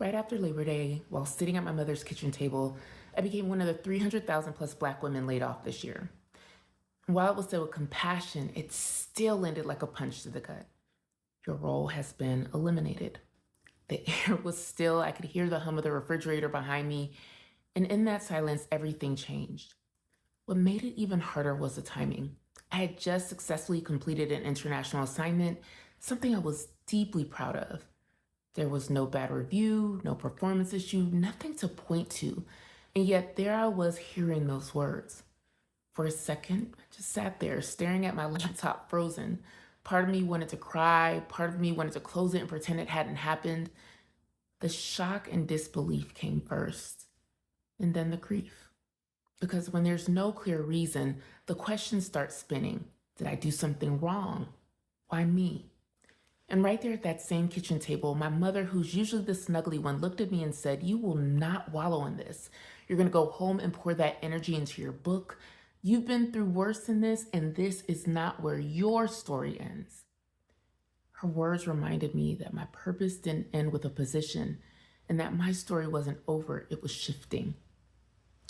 Right after Labor Day, while sitting at my mother's kitchen table, I became one of the 300,000 plus Black women laid off this year. While it was said with compassion, it still landed like a punch to the gut. Your role has been eliminated. The air was still, I could hear the hum of the refrigerator behind me, and in that silence, everything changed. What made it even harder was the timing. I had just successfully completed an international assignment, something I was deeply proud of. There was no bad review, no performance issue, nothing to point to. And yet there I was hearing those words. For a second, I just sat there staring at my laptop frozen. Part of me wanted to cry, part of me wanted to close it and pretend it hadn't happened. The shock and disbelief came first, and then the grief. Because when there's no clear reason, the questions start spinning. Did I do something wrong? Why me? And right there at that same kitchen table, my mother, who's usually the snuggly one, looked at me and said, "You will not wallow in this. You're going to go home and pour that energy into your book. You've been through worse than this, and this is not where your story ends." Her words reminded me that my purpose didn't end with a position and that my story wasn't over, it was shifting.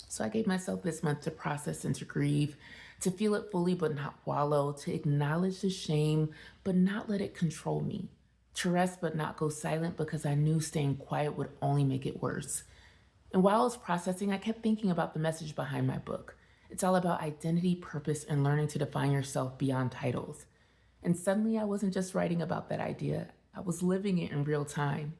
So I gave myself this month to process and to grieve, to feel it fully but not wallow, to acknowledge the shame but not let it control me, to rest but not go silent because I knew staying quiet would only make it worse. And while I was processing, I kept thinking about the message behind my book. It's all about identity, purpose, and learning to define yourself beyond titles. And suddenly I wasn't just writing about that idea, I was living it in real time.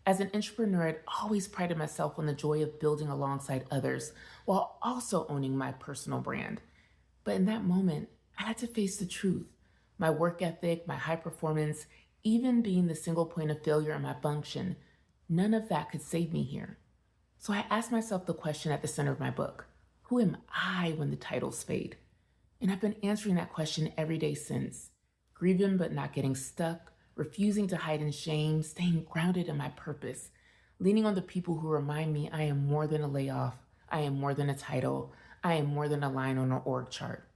As an entrepreneur, I'd always prided myself on the joy of building alongside others while also owning my personal brand. But in that moment, I had to face the truth. My work ethic, my high performance, even being the single point of failure in my function, none of that could save me here. So I asked myself the question at the center of my book: who am I when the titles fade? And I've been answering that question every day since, grieving but not getting stuck, refusing to hide in shame, staying grounded in my purpose, leaning on the people who remind me I am more than a layoff, I am more than a title, I am more than a line on an org chart.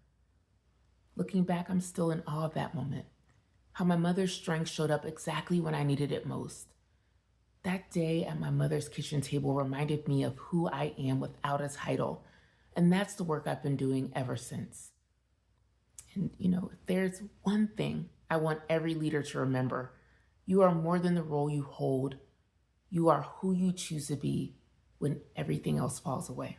Looking back, I'm still in awe of that moment, how my mother's strength showed up exactly when I needed it most. That day at my mother's kitchen table reminded me of who I am without a title, and that's the work I've been doing ever since. And if there's one thing I want every leader to remember, you are more than the role you hold. You are who you choose to be when everything else falls away.